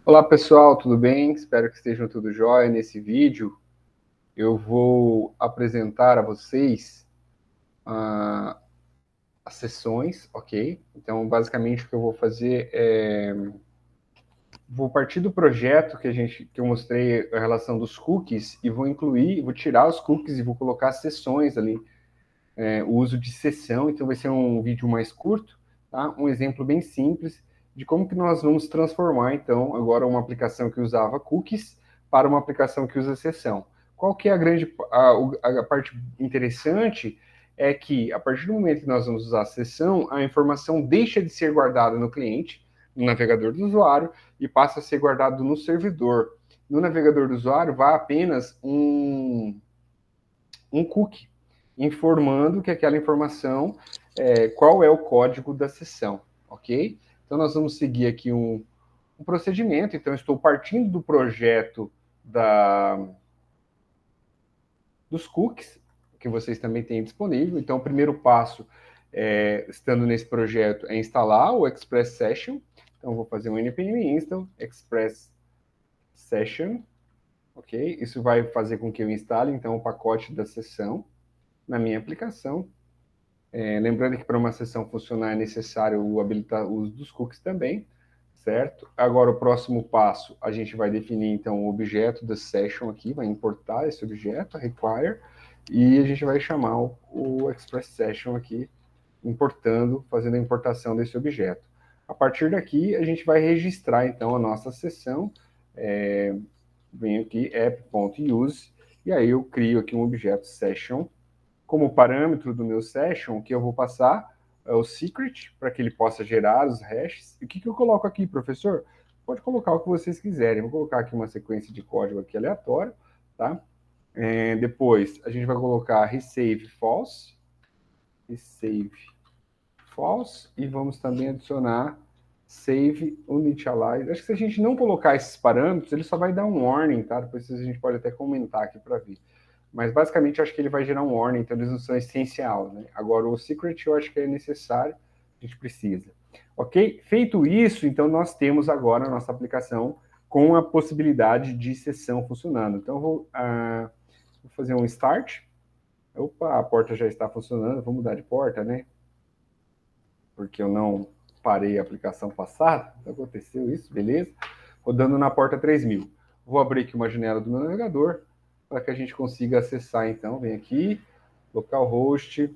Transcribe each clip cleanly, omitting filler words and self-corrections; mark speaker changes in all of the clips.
Speaker 1: Olá pessoal, tudo bem? Espero que estejam tudo jóia. Nesse vídeo eu vou apresentar a vocês ah, as sessões, ok? Então basicamente o que eu vou fazer é vou partir do projeto que eu mostrei a relação dos cookies e vou tirar os cookies e vou colocar sessões ali, o uso de sessão. Então vai ser um vídeo mais curto, tá? Um exemplo bem simples de como que nós vamos transformar então agora uma aplicação que usava cookies para uma aplicação que usa sessão. Qual que é a parte interessante é que a partir do momento que nós vamos usar a sessão, a informação deixa de ser guardada no cliente, no navegador do usuário, e passa a ser guardado no servidor. No navegador do usuário vai apenas um cookie, informando que aquela informação, qual é o código da sessão, ok? Então nós vamos seguir aqui um procedimento. Então estou partindo do projeto dos cookies, que vocês também têm disponível. Então o primeiro passo, estando nesse projeto, é instalar o Express Session. Então eu vou fazer um npm install Express Session, ok? Isso vai fazer com que eu instale então o pacote da sessão na minha aplicação. Lembrando que para uma sessão funcionar é necessário habilitar o uso dos cookies também, certo? Agora o próximo passo, a gente vai definir então o objeto da session aqui, vai importar esse objeto, require, e a gente vai chamar o Express Session aqui, fazendo a importação desse objeto. A partir daqui, a gente vai registrar então a nossa sessão, venho aqui app.use, e aí eu crio aqui um objeto session. Como parâmetro do meu session, que eu vou passar é o secret, para que ele possa gerar os hashes. E o que eu coloco aqui, professor? Pode colocar o que vocês quiserem. Vou colocar aqui uma sequência de código aqui aleatório, tá? Depois, a gente vai colocar resave false, e vamos também adicionar save initialize. Acho que se a gente não colocar esses parâmetros, ele só vai dar um warning, tá? Depois a gente pode até comentar aqui para ver. Mas basicamente acho que ele vai gerar um warning, então eles não são essencial, né? Agora o secret eu acho que é necessário, a gente precisa. Ok? Feito isso, então nós temos agora a nossa aplicação com a possibilidade de sessão funcionando. Então vou fazer um start. Opa, a porta já está funcionando, vou mudar de porta, né? Porque eu não parei a aplicação passada, então aconteceu isso, beleza? Rodando na porta 3000. Vou abrir aqui uma janela do meu navegador para que a gente consiga acessar, então, vem aqui, localhost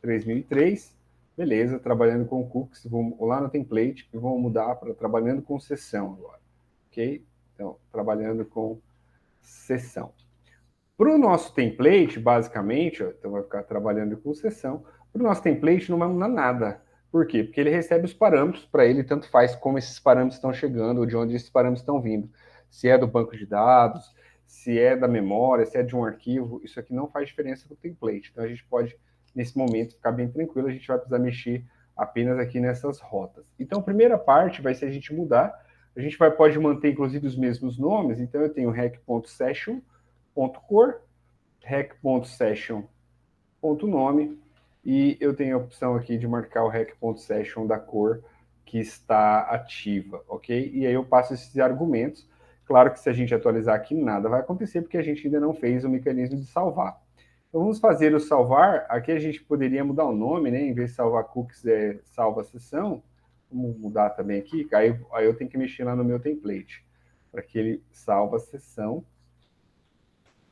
Speaker 1: 3003, beleza, trabalhando com cookies, vou lá no template e vou mudar para trabalhando com sessão agora, ok? Então, trabalhando com sessão. Para o nosso template, basicamente, ó, então vai ficar trabalhando com sessão. Para o nosso template não vai mudar nada. Por quê? Porque ele recebe os parâmetros, para ele tanto faz como esses parâmetros estão chegando, ou de onde esses parâmetros estão vindo. Se é do banco de dados, se é da memória, se é de um arquivo, isso aqui não faz diferença para o template. Então a gente pode, nesse momento, ficar bem tranquilo, a gente vai precisar mexer apenas aqui nessas rotas. Então a primeira parte vai ser a gente mudar, a gente pode manter inclusive os mesmos nomes, então eu tenho rec.session.core, rec.session.nome, e eu tenho a opção aqui de marcar o rec.session da cor que está ativa, ok? E aí eu passo esses argumentos. Claro que se a gente atualizar aqui, nada vai acontecer, porque a gente ainda não fez o mecanismo de salvar. Então vamos fazer o salvar. Aqui a gente poderia mudar o nome, né? Em vez de salvar cookies, salva a sessão. Vamos mudar também aqui. Aí eu tenho que mexer lá no meu template, para que ele salva a sessão.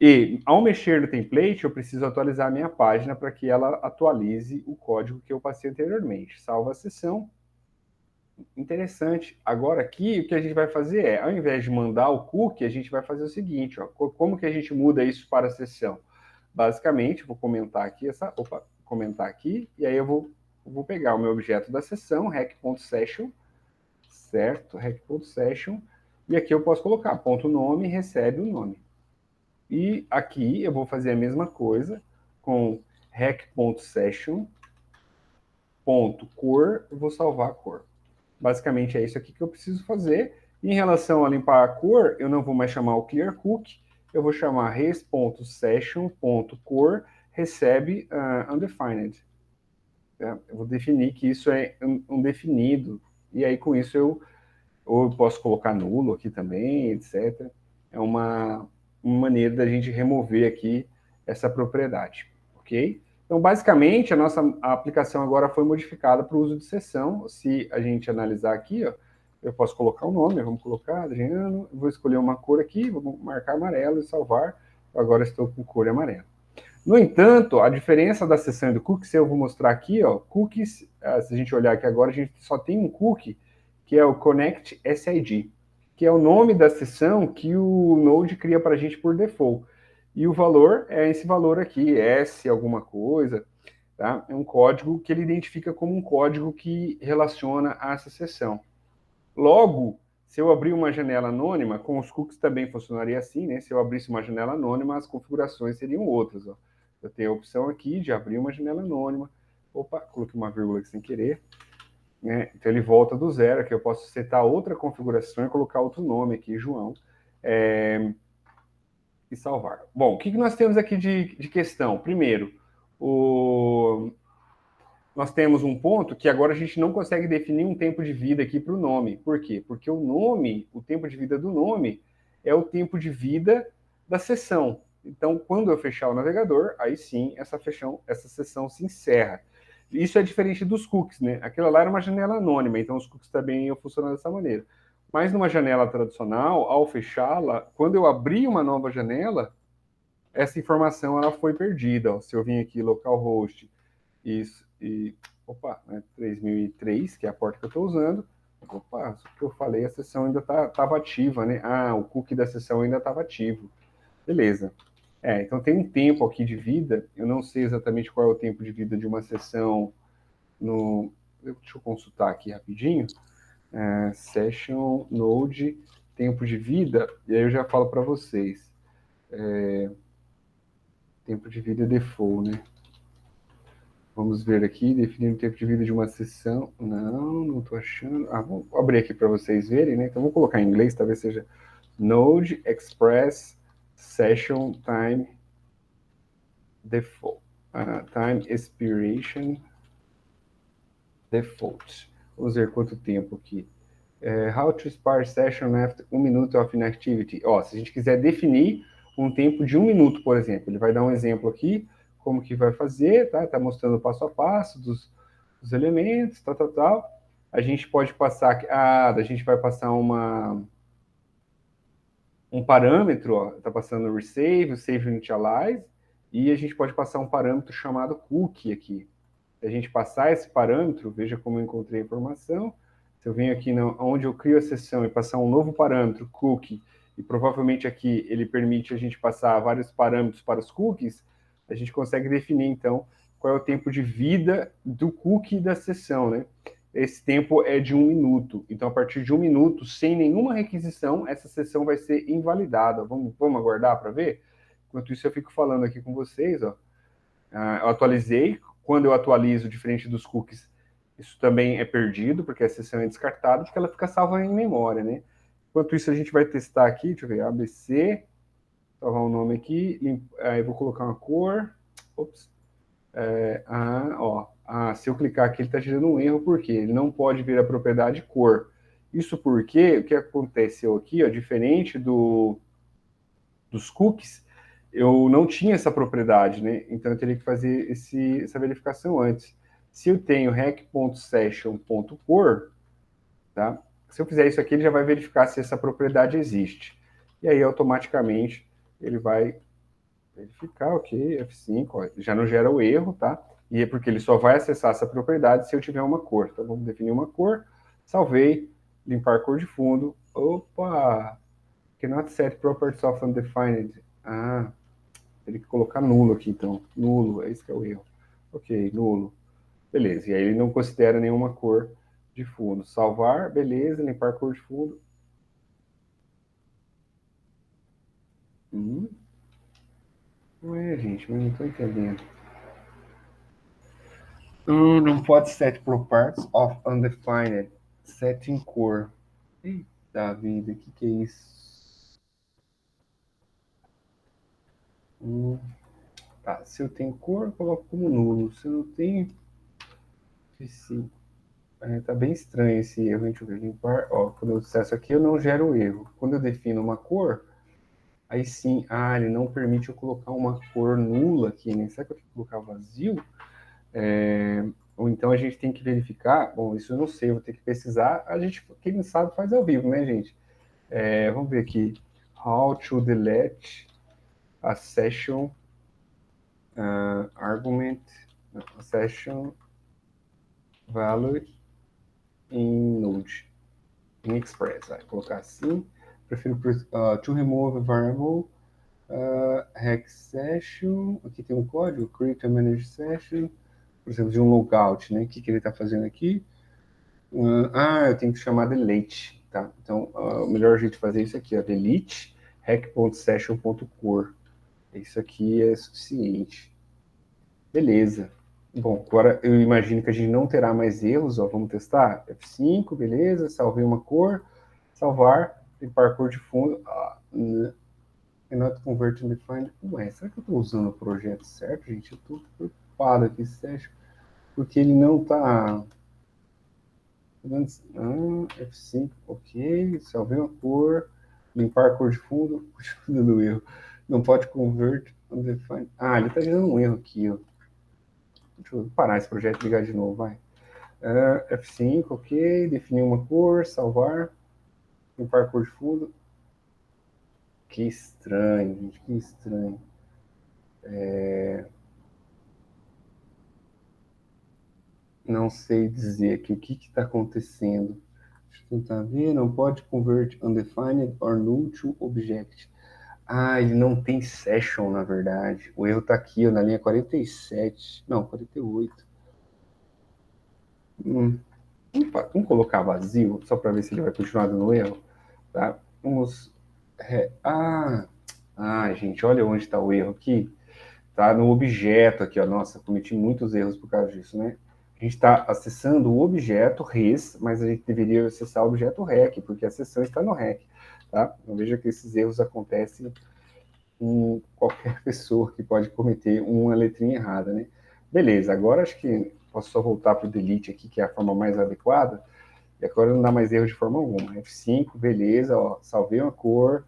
Speaker 1: E, ao mexer no template, eu preciso atualizar a minha página para que ela atualize o código que eu passei anteriormente. Salva a sessão. Interessante. Agora aqui, o que a gente vai fazer é, ao invés de mandar o cookie, a gente vai fazer o seguinte, ó, como que a gente muda isso para a sessão? Basicamente, vou comentar aqui, comentar aqui, e aí eu vou pegar o meu objeto da sessão, rec.session, certo? Rec.session, e aqui eu posso colocar ponto nome, recebe o nome. E aqui eu vou fazer a mesma coisa com rec.session.core, vou salvar a cor. Basicamente é isso aqui que eu preciso fazer. Em relação a limpar a cor, eu não vou mais chamar o clear cookie, eu vou chamar res.session.core recebe undefined. Eu vou definir que isso é um definido, e aí com isso eu ou eu posso colocar nulo aqui também, etc. É uma maneira da gente remover aqui essa propriedade, ok? Então, basicamente, a nossa aplicação agora foi modificada para o uso de sessão. Se a gente analisar aqui, ó, eu posso colocar o nome, vamos colocar Adriano, vou escolher uma cor aqui, vou marcar amarelo e salvar. Agora estou com cor amarela. No entanto, a diferença da sessão e do cookie, eu vou mostrar aqui, ó, cookies, se a gente olhar aqui agora, a gente só tem um cookie, que é o Connect SID, que é o nome da sessão que o Node cria para a gente por default. E o valor é esse valor aqui, S alguma coisa, tá? É um código que ele identifica como um código que relaciona a essa sessão. Logo, se eu abrir uma janela anônima, com os cookies também funcionaria assim, né? Se eu abrisse uma janela anônima, as configurações seriam outras, ó. Eu tenho a opção aqui de abrir uma janela anônima. Opa, coloquei uma vírgula aqui sem querer. Né? Então ele volta do zero, aqui eu posso setar outra configuração e colocar outro nome aqui, João, e salvar. Bom, o que nós temos aqui de questão? Primeiro, nós temos um ponto que agora a gente não consegue definir um tempo de vida aqui para o nome. Por quê? Porque o nome, o tempo de vida do nome, é o tempo de vida da sessão. Então, quando eu fechar o navegador, aí sim essa sessão se encerra. Isso é diferente dos cookies, né? Aquela lá era uma janela anônima, então os cookies também iam funcionar dessa maneira. Mas numa janela tradicional, ao fechá-la, quando eu abrir uma nova janela, essa informação ela foi perdida. Ó. Se eu vim aqui localhost isso, e opa, né, 3003, que é a porta que eu estou usando. Opa, o que eu falei, a sessão ainda estava ativa, né? Ah, o cookie da sessão ainda estava ativo. Beleza. Então tem um tempo aqui de vida, eu não sei exatamente qual é o tempo de vida de uma sessão no... Deixa eu consultar aqui rapidinho. Session, Node, tempo de vida, e aí eu já falo para vocês. Tempo de vida default, né? Vamos ver aqui, definir o tempo de vida de uma sessão. Não estou achando. Vou abrir aqui para vocês verem, né? Então vou colocar em inglês, talvez seja Node Express Session Time Default. Time Expiration Default. Vamos ver quanto tempo aqui. How to expire session after 1 minute of inactivity. Se a gente quiser definir um tempo de 1 minuto, por exemplo, ele vai dar um exemplo aqui, como que vai fazer, tá? Tá mostrando o passo a passo dos elementos, tal. A gente pode passar, a gente vai passar um parâmetro, ó, tá passando o resave, o save initialize, e a gente pode passar um parâmetro chamado cookie aqui. Se a gente passar esse parâmetro, veja como eu encontrei a informação. Se eu venho aqui onde eu crio a sessão e passar um novo parâmetro, cookie, e provavelmente aqui ele permite a gente passar vários parâmetros para os cookies, a gente consegue definir, então, qual é o tempo de vida do cookie da sessão, né? Esse tempo é de 1 minuto. Então, a partir de 1 minuto, sem nenhuma requisição, essa sessão vai ser invalidada. Vamos aguardar para ver? Enquanto isso, eu fico falando aqui com vocês, ó. Eu atualizei. Quando eu atualizo diferente dos cookies, isso também é perdido, porque a sessão é descartada, porque ela fica salva em memória, né? Enquanto isso, a gente vai testar aqui, deixa eu ver, ABC, salvar um nome aqui, aí vou colocar uma cor, ops, se eu clicar aqui, ele está gerando um erro, porque ele não pode ver a propriedade cor. Isso porque, o que aconteceu aqui, ó, diferente dos cookies, eu não tinha essa propriedade, né? Então eu teria que fazer essa verificação antes. Se eu tenho rec.session.core, tá? Se eu fizer isso aqui, ele já vai verificar se essa propriedade existe. E aí, automaticamente, ele vai verificar, ok, F5, ó, já não gera o erro, tá? E é porque ele só vai acessar essa propriedade se eu tiver uma cor. Então, vamos definir uma cor, salvei, limpar cor de fundo. Opa! Cannot set properties of undefined. Teria que colocar nulo aqui, então. Nulo, é isso que é o erro. Ok, nulo. Beleza, e aí ele não considera nenhuma cor de fundo. Salvar, beleza, limpar cor de fundo. Não é, gente, mas não estou entendendo. Não pode set properties of undefined. Setting cor. Eita vida, o que é isso? Tá, se eu tenho cor, eu coloco como nulo. Se eu não tenho, sim. Tá bem estranho esse erro, deixa eu ver, limpar, ó, quando eu acesso aqui eu não gero erro. Quando eu defino uma cor, aí sim, ele não permite eu colocar uma cor nula aqui, né? Será que eu tenho que colocar vazio? Ou então a gente tem que verificar, bom, isso eu não sei, eu vou ter que pesquisar, a gente, quem sabe, faz ao vivo, né, gente? Vamos ver aqui, how to delete a session argument, a session value in Node, em Express, vai colocar assim, prefiro to remove variable hack session, aqui tem um código, create a manage session, por exemplo, de um logout, né? O que ele está fazendo aqui? Eu tenho que chamar delete, tá? Então, o melhor jeito de fazer isso aqui, ó, delete hack.session.core. Isso aqui é suficiente. Beleza. Bom, agora eu imagino que a gente não terá mais erros, ó. Vamos testar? F5, beleza, salvei uma cor, salvar, limpar cor de fundo. Cannot convert and define. Ué, será que eu estou usando o projeto certo, gente? Eu estou preocupado aqui, Sérgio, porque ele não está. F5, ok. Salvei uma cor, limpar a cor de fundo, continua dando erro. Não pode convert and define. Ele está dando um erro aqui, ó. Deixa eu parar esse projeto e ligar de novo, vai. F5, ok. Definir uma cor, salvar, limpar a cor de fundo. Que estranho, gente, que estranho. Não sei dizer aqui o que está acontecendo. Deixa eu tentar ver. Não pode convert undefined or null to object. Ele não tem session, na verdade. O erro está aqui, ó, na linha 47. Não, 48. Vamos colocar vazio, só para ver se ele vai continuar dando erro. Tá? Vamos. Gente, olha onde está o erro aqui. Tá no objeto aqui, ó. Nossa, cometi muitos erros por causa disso, né? A gente está acessando o objeto res, mas a gente deveria acessar o objeto rec, porque a sessão está no rec, tá? Então veja que esses erros acontecem em qualquer pessoa que pode cometer uma letrinha errada, né? Beleza, agora acho que posso só voltar para o delete aqui, que é a forma mais adequada, e agora não dá mais erro de forma alguma. F5, beleza, ó, salvei uma cor,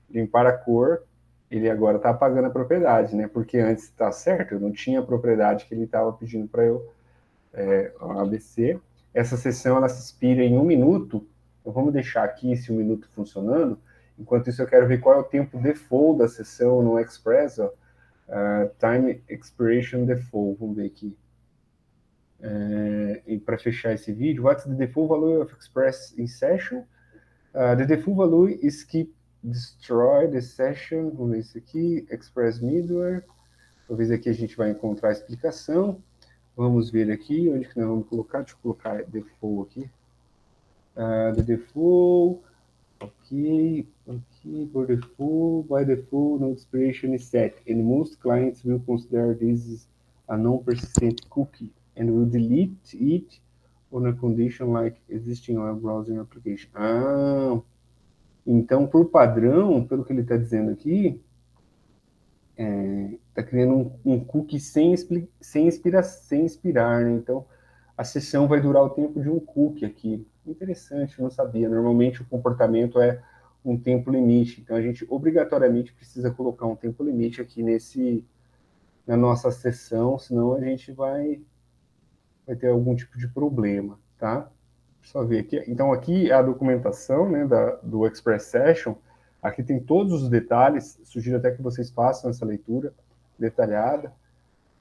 Speaker 1: limpar a cor, ele agora está apagando a propriedade, né? Porque antes está certo, eu não tinha a propriedade que ele estava pedindo para eu ABC. Essa sessão ela se expira em 1 minuto, então vamos deixar aqui esse 1 minuto funcionando. Enquanto isso, eu quero ver qual é o tempo default da sessão no Express, ó. Time expiration default, vamos ver aqui. E para fechar esse vídeo, what's the default value of Express in session? The default value is keep destroy the session. Vamos ver isso aqui, Express middleware. Talvez aqui a gente vai encontrar a explicação. Vamos ver aqui onde que nós vamos colocar. Deixa eu colocar default aqui. The default. Ok. By default, no expiration is set, and most clients will consider this a non-persistent cookie and will delete it on a condition like existing web browser application. Então, por padrão, pelo que ele está dizendo aqui, está criando um cookie sem expirar, né? Então, a sessão vai durar o tempo de um cookie aqui. Interessante, não sabia. Normalmente o comportamento é um tempo limite. Então, a gente obrigatoriamente precisa colocar um tempo limite aqui na nossa sessão, senão a gente vai ter algum tipo de problema, tá? Só ver aqui. Então, aqui é a documentação, né, do Express Session. Aqui tem todos os detalhes. Sugiro até que vocês façam essa leitura detalhada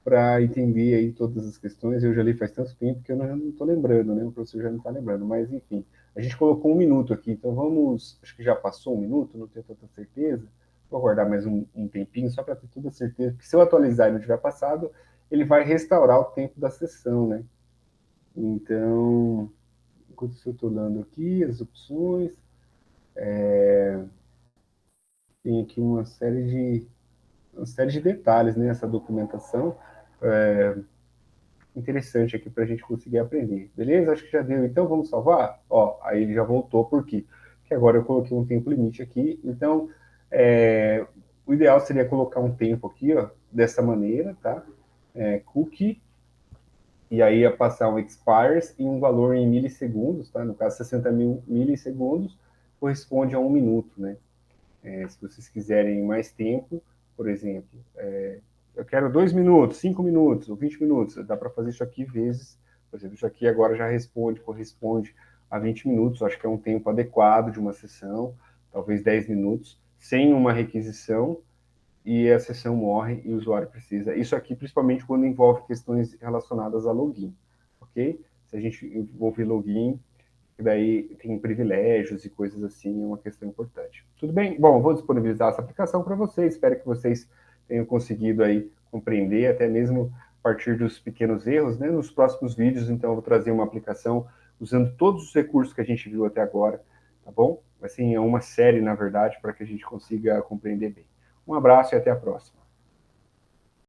Speaker 1: para entender aí todas as questões. Eu já li faz tanto tempo que eu não estou lembrando, né? O professor já não está lembrando. Mas, enfim, a gente colocou 1 minuto aqui. Então, vamos... Acho que já passou 1 minuto, não tenho tanta certeza. Vou aguardar mais um tempinho só para ter toda a certeza. Porque se eu atualizar e não tiver passado, ele vai restaurar o tempo da sessão, né? Então, enquanto eu estou dando aqui as opções, tem aqui uma série de detalhes nessa documentação interessante aqui para a gente conseguir aprender. Beleza? Acho que já deu. Então, vamos salvar? Ó, aí ele já voltou, por quê? Porque agora eu coloquei um tempo limite aqui. Então, o ideal seria colocar um tempo aqui, ó, dessa maneira, tá? Cookie e aí ia passar um expires e um valor em milissegundos, tá? No caso, 60 mil milissegundos corresponde a 1 minuto, né? Se vocês quiserem mais tempo, por exemplo, eu quero 2 minutos, 5 minutos ou 20 minutos, dá para fazer isso aqui vezes, por exemplo, isso aqui agora já corresponde a 20 minutos, acho que é um tempo adequado de uma sessão, talvez 10 minutos, sem uma requisição, e a sessão morre e o usuário precisa. Isso aqui, principalmente quando envolve questões relacionadas a login, ok? Se a gente envolver login, daí tem privilégios e coisas assim, é uma questão importante. Tudo bem? Bom, vou disponibilizar essa aplicação para vocês, espero que vocês tenham conseguido aí compreender, até mesmo a partir dos pequenos erros, né? Nos próximos vídeos, então, eu vou trazer uma aplicação usando todos os recursos que a gente viu até agora, tá bom? Assim, é uma série, na verdade, para que a gente consiga compreender bem. Um abraço e até a próxima.